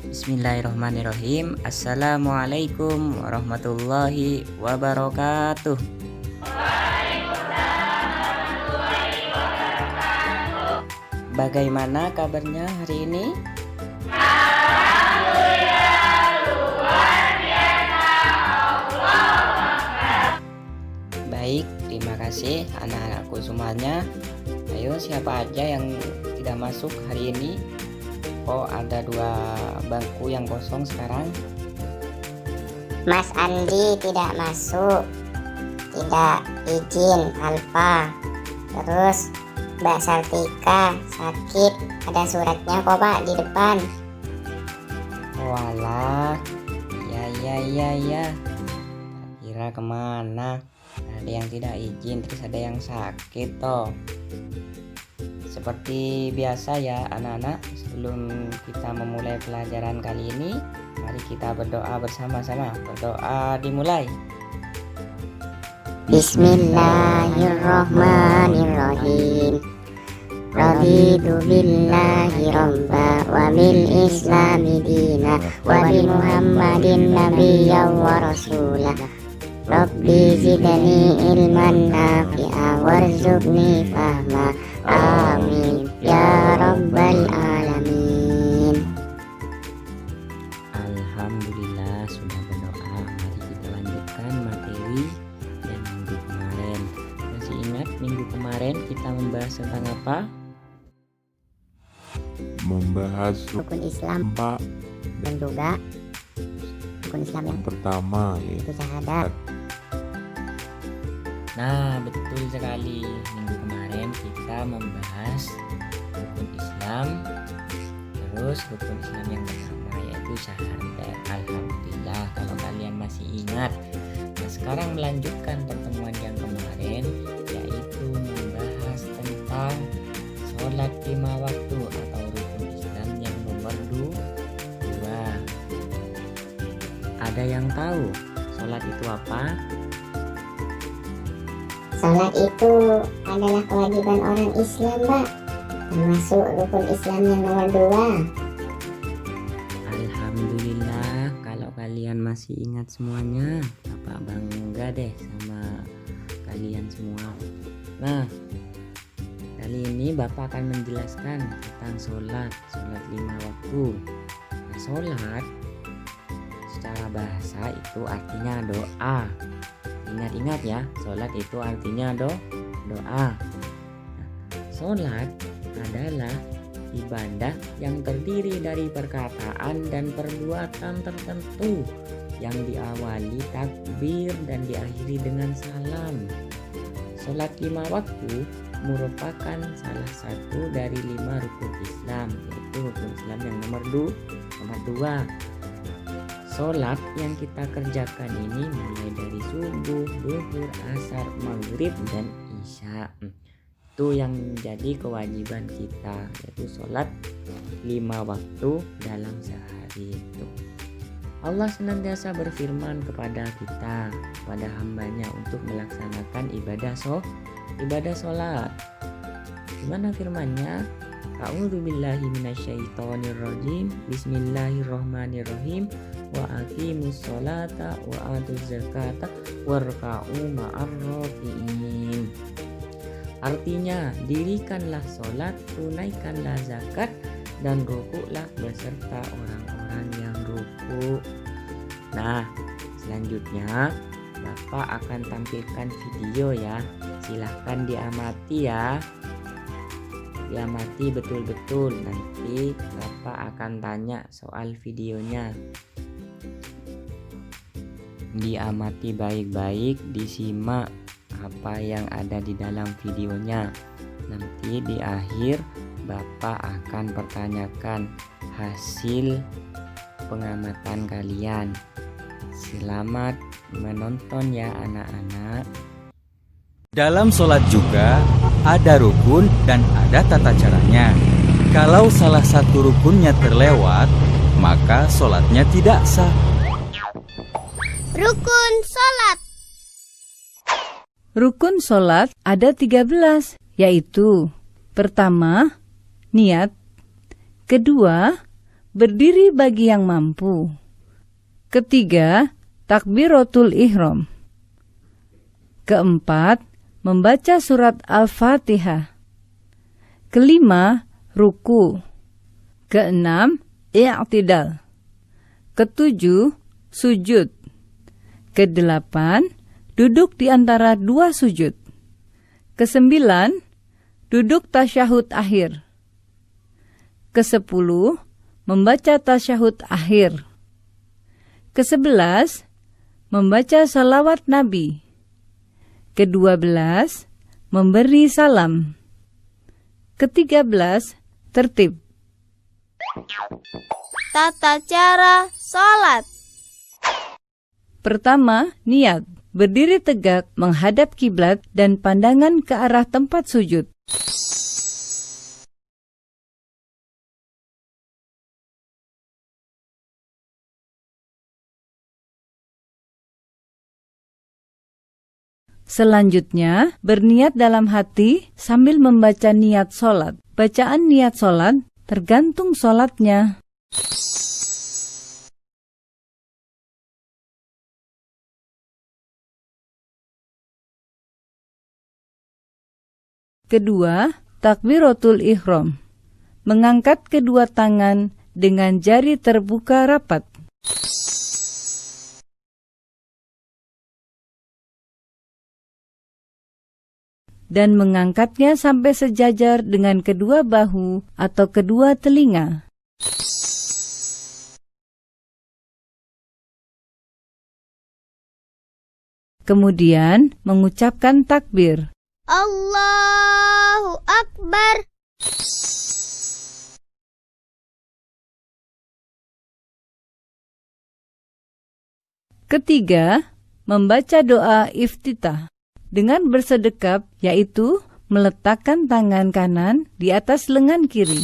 Bismillahirrahmanirrahim. Assalamualaikum warahmatullahi wabarakatuh. Bagaimana kabarnya hari ini? Baik, terima kasih anak-anakku semuanya. Ayo, siapa aja yang tidak masuk hari ini? Oh, ada 2 bangku yang kosong sekarang. Mas Andi tidak masuk, tidak izin Alfa. Terus Mbak Saltika sakit, ada suratnya kok Pak di depan. Walah, ya. Kira kemana? Ada yang tidak izin, terus ada yang sakit toh. Seperti biasa ya anak-anak, sebelum kita memulai pelajaran kali ini, mari kita berdoa bersama-sama. Berdoa dimulai. Bismillahirrahmanirrahim. Raditu billahi robba wa bil islami dina wa bi muhammadin nabiyya wa rasulah. Rabbi zidni ilman nafi'a warzuqni fahma. Amin ya rabbal alamin. Alhamdulillah sudah berdoa. Mari kita lanjutkan materi yang minggu kemarin. Masih ingat minggu kemarin kita membahas tentang apa? Membahas Rukun Islam Pak dan juga rukun Islam yang pertama itu yaitu syahadat. Nah, betul sekali. Minggu kemarin kita membahas rukun Islam. Terus rukun Islam yang pertama yaitu syahadat. Alhamdulillah kalau kalian masih ingat. Nah, sekarang melanjutkan pertemuan yang kemarin, yaitu membahas tentang sholat 5 waktu atau rukun Islam yang nomor 2. Ada yang tahu sholat itu apa? Salat itu adalah kewajiban orang Islam, Pak, termasuk rukun Islam yang nomor 2. Alhamdulillah kalau kalian masih ingat semuanya, Bapak bangga deh sama kalian semua. Nah, kali ini Bapak akan menjelaskan tentang sholat 5 waktu. Nah, sholat secara bahasa itu artinya doa. Ingat-ingat ya, sholat itu artinya doa. Nah, sholat adalah ibadah yang terdiri dari perkataan dan perbuatan tertentu yang diawali takbir dan diakhiri dengan salam. Sholat 5 waktu merupakan salah satu dari 5 rukun Islam, yaitu rukun Islam yang nomor 2. Sholat yang kita kerjakan ini mulai dari subuh, zuhur, asar, maghrib, dan isya. Itu yang menjadi kewajiban kita, yaitu sholat 5 waktu dalam sehari itu. Allah senantiasa berfirman kepada kita, kepada hambanya untuk melaksanakan ibadah sholat. Gimana firmannya? A'udzubillahi minasyaitonirrajim. Bismillahirrahmanirrahim. Wa aqimus sholata wa atuz zakata warka'u ma'ar raki'in. Artinya, dirikanlah sholat, tunaikanlah zakat, dan rukuklah beserta orang-orang yang ruku. Nah, selanjutnya Bapak akan tampilkan video ya. Silahkan diamati ya. Diamati betul-betul, nanti Bapak akan tanya soal videonya. Diamati baik-baik, disimak apa yang ada di dalam videonya. Nanti di akhir Bapak akan pertanyakan hasil pengamatan kalian. Selamat menonton ya anak-anak. Dalam sholat juga ada rukun dan ada tata caranya. Kalau salah satu rukunnya terlewat, maka sholatnya tidak sah. Rukun sholat. Rukun sholat ada 13, yaitu pertama, niat, kedua, berdiri bagi yang mampu. Ketiga, takbiratul ihram. Keempat, membaca surat Al-Fatihah. Kelima, ruku. Keenam, i'tidal. Ketujuh, sujud. Kedelapan, duduk di antara dua sujud. Kesembilan, duduk tasyahud akhir. Kesepuluh, membaca tasyahud akhir. Ke-11, membaca salawat Nabi. Ke-12, memberi salam. Ke-13, tertib. Tata cara sholat. Pertama, niat. Berdiri tegak menghadap kiblat dan pandangan ke arah tempat sujud. Selanjutnya, berniat dalam hati sambil membaca niat sholat. Bacaan niat sholat tergantung sholatnya. Kedua, takbiratul ihram. Mengangkat kedua tangan dengan jari terbuka rapat. Dan mengangkatnya sampai sejajar dengan kedua bahu atau kedua telinga. Kemudian mengucapkan takbir. Allahu Akbar. Ketiga, membaca doa iftitah. Dengan bersedekap, yaitu meletakkan tangan kanan di atas lengan kiri.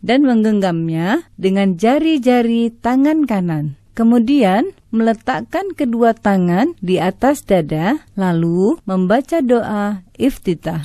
Dan menggenggamnya dengan jari-jari tangan kanan. Kemudian meletakkan kedua tangan di atas dada, lalu membaca doa iftitah.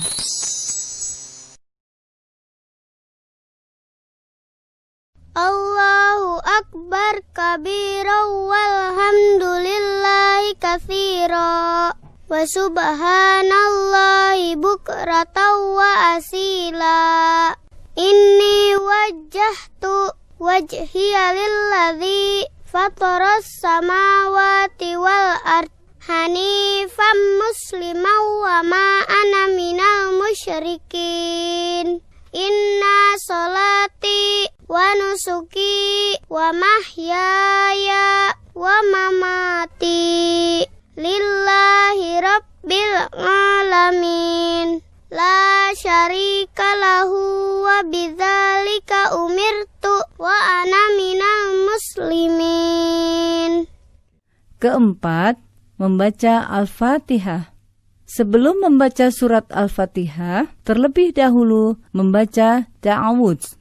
Allahu Akbar kabira walhamdulillahi katsira wa subhanallahi bukratan wa asila. Inni wajjahtu wajhiya lilladzi fataras samawati wal ard hanifan musliman wa ma ana minal musyrikin. Inna sholati wa nusuki wa mahyaya wa mamati lillahi rabbil alamin la syarika lahu wa bidzalika umirtu wa ana minal muslimin. Keempat, membaca Al-Fatihah. Sebelum membaca surat Al-Fatihah, terlebih dahulu membaca ta'awudz.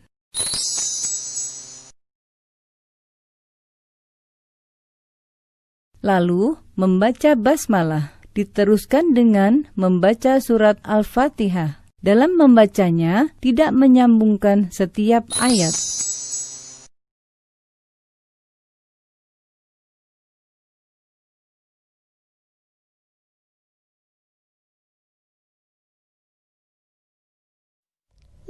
Lalu membaca basmalah, diteruskan dengan membaca surat Al-Fatihah. Dalam membacanya, tidak menyambungkan setiap ayat.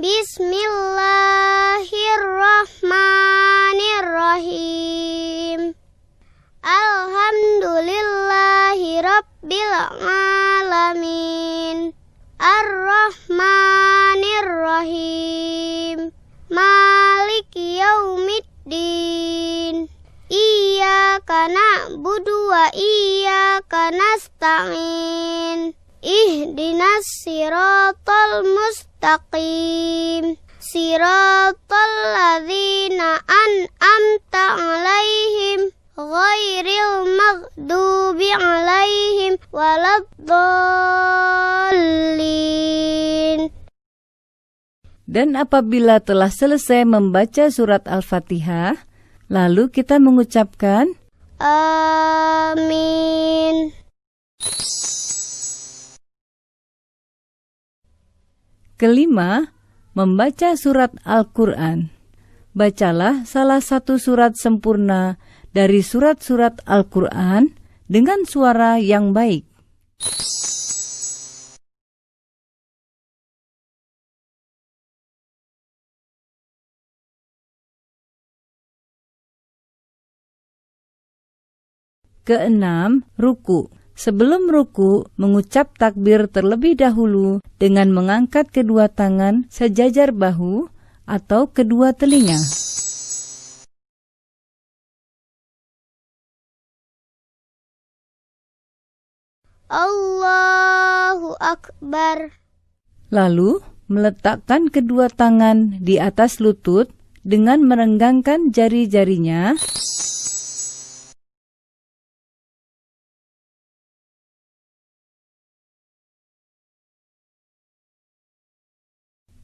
Bismillahirrahmanirrahim. Alhamdulillahi rabbil alamin. Ar-Rahmanir-Rahim. Maliki yaumiddin. Iyyaka na'budu wa iyyaka nasta'in. Ihdinas siratal mustaqim. Siratal ladzina an'amta 'alaihim ghairil maghdubi 'alaihim waladdallin. Dan apabila telah selesai membaca surat Al-Fatihah, lalu kita mengucapkan Amin. Kelima, membaca surat Al-Quran. Bacalah salah satu surat sempurna dari surat-surat Al-Quran dengan suara yang baik. Keenam, ruku. Sebelum ruku, mengucap takbir terlebih dahulu dengan mengangkat kedua tangan sejajar bahu atau kedua telinga. Allahu Akbar. Lalu, meletakkan kedua tangan di atas lutut dengan merenggangkan jari-jarinya.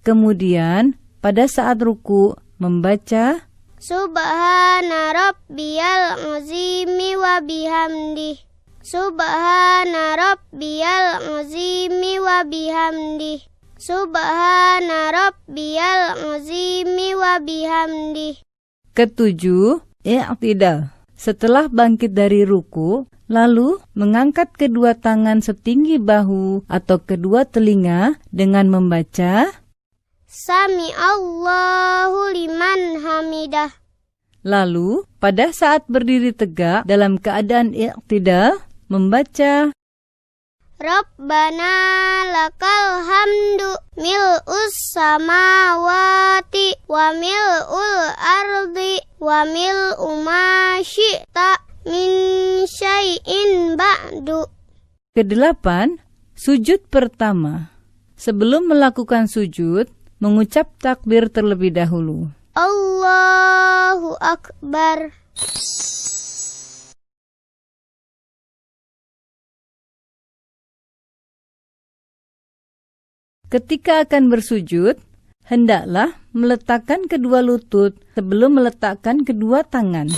Kemudian, pada saat ruku, membaca Subhana rabbiyal azimi wa bihamdih. Subhana rabbiyal azimi wa bihamdih. Subhana rabbiyal azimi wa bihamdih. Ketujuh, i'tidal. Setelah bangkit dari ruku, lalu mengangkat kedua tangan setinggi bahu atau kedua telinga dengan membaca Sami Allahu liman hamidah. Lalu, pada saat berdiri tegak dalam keadaan i'tidal, membaca Rabbana lakal hamdu mil'us samawati wa mil'ul ardi wa mil'u ma syi'ta min syai'in ba'du. Kedelapan, sujud pertama. Sebelum melakukan sujud, mengucap takbir terlebih dahulu. Allahu Akbar. Ketika akan bersujud, hendaklah meletakkan kedua lutut sebelum meletakkan kedua tangan.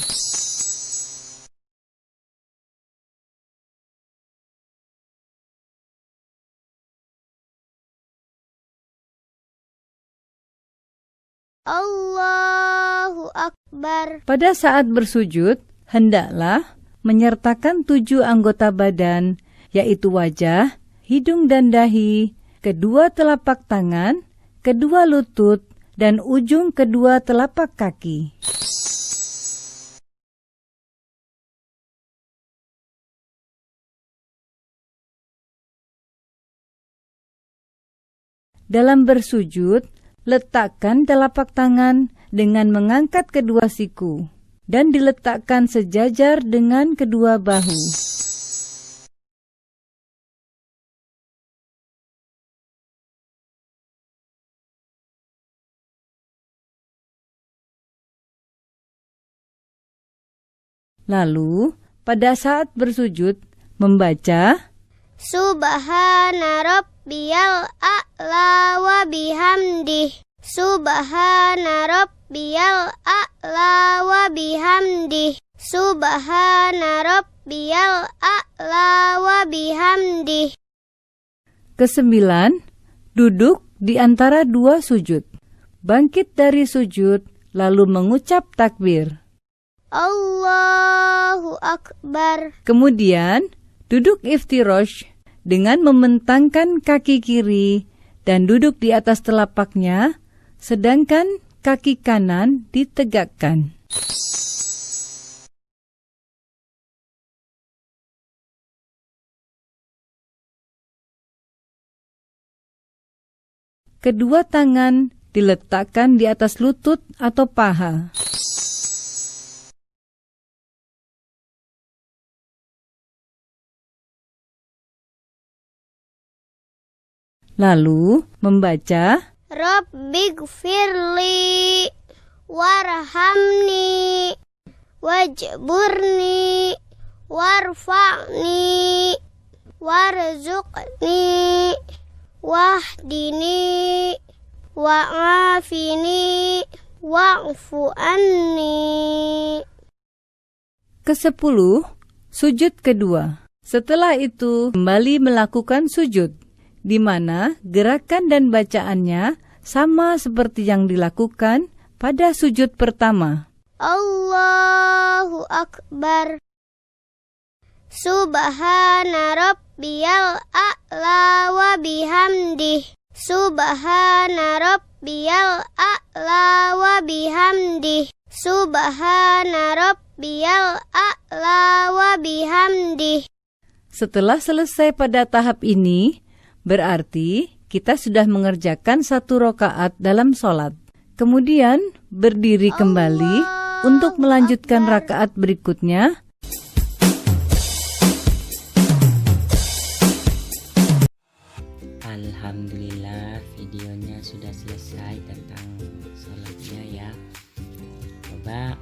Allahu Akbar. Pada saat bersujud, hendaklah menyertakan 7 anggota badan, yaitu wajah, hidung dan dahi, kedua telapak tangan, kedua lutut, dan ujung kedua telapak kaki. Dalam bersujud, letakkan telapak tangan dengan mengangkat kedua siku dan diletakkan sejajar dengan kedua bahu. Lalu, pada saat bersujud, membaca Subhana rabbiyal a'la wa bihamdih. Subhana rabbiyal a'la wa bihamdih. Subhana rabbiyal a'la wa bihamdih. Kesembilan, duduk di antara 2 sujud. Bangkit dari sujud, lalu mengucap takbir. Allahu Akbar. Kemudian, duduk iftirosh dengan membentangkan kaki kiri dan duduk di atas telapaknya, sedangkan kaki kanan ditegakkan. Kedua tangan diletakkan di atas lutut atau paha. Lalu membaca Rabbighfirli warhamni wajburni warfa'ni warzuqni wahdini wa'afini wa'fu anni. Ke-10, sujud kedua. Setelah itu kembali melakukan sujud. di mana gerakan dan bacaannya sama seperti yang dilakukan pada sujud pertama. Allahu Akbar. Subhana rabbiyal a'la wa bihamdih. Subhana rabbiyal a'la wa bihamdih. Subhana rabbiyal a'la wa bihamdih. Setelah selesai pada tahap ini, berarti kita sudah mengerjakan 1 rakaat dalam sholat. Kemudian berdiri kembali untuk melanjutkan rakaat berikutnya. Alhamdulillah, videonya sudah selesai tentang sholatnya ya. Coba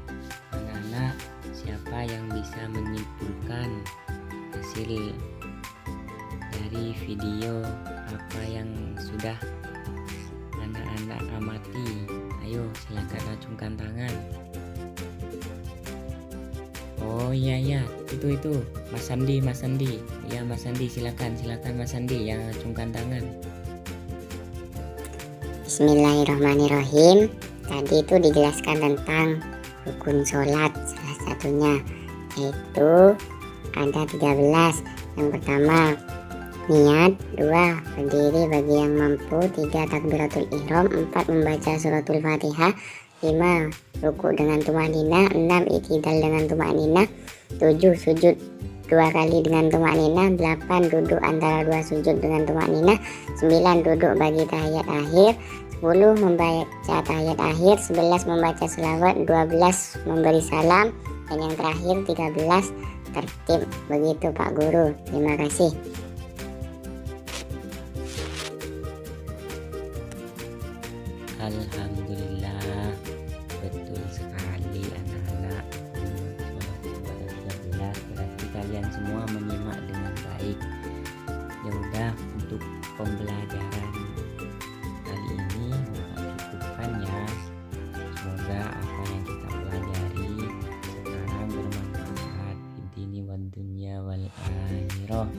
anak-anak, siapa yang bisa menyimpulkan hasil dari video apa yang sudah anak-anak amati? Ayo silakan acungkan tangan. Oh iya itu Mas Sandi ya, Mas Sandi silakan Mas Sandi yang acungkan tangan. Bismillahirrahmanirrahim. Tadi itu dijelaskan tentang rukun sholat, salah satunya yaitu ada 13. Yang pertama niat, 2 berdiri bagi yang mampu, 3 takbiratul ihram, 4 membaca suratul fatihah, 5 ruku dengan tumakninah, 6 i'tidal dengan tumakninah, 7 sujud 2 kali dengan tumakninah, 8 duduk antara 2 sujud dengan tumakninah, 9 duduk bagi tahiyat akhir, 10 membaca tahiyat akhir, 11 membaca selawat, 12 memberi salam, dan yang terakhir 13 tertib. Begitu Pak Guru, terima kasih. Alhamdulillah, betul sekali anak-anak. Sholat 13, berarti kalian semua menyimak dengan baik. Ya udah, untuk pembelajaran kali ini Bapak cukupkan ya. Semoga apa yang kita pelajari sekarang bermanfaat di dini wal dunya wal akhirah.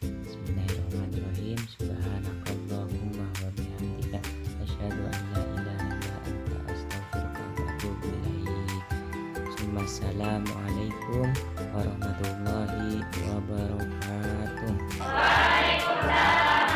Bismillahirrahmanirrahim. Subhanakallahumma wa bihamdika asyhadu an la ilaha illa anta astaghfiruka wa atubu ilaik. Assalamualaikum warahmatullahi wabarakatuh. Waalaikumsalam.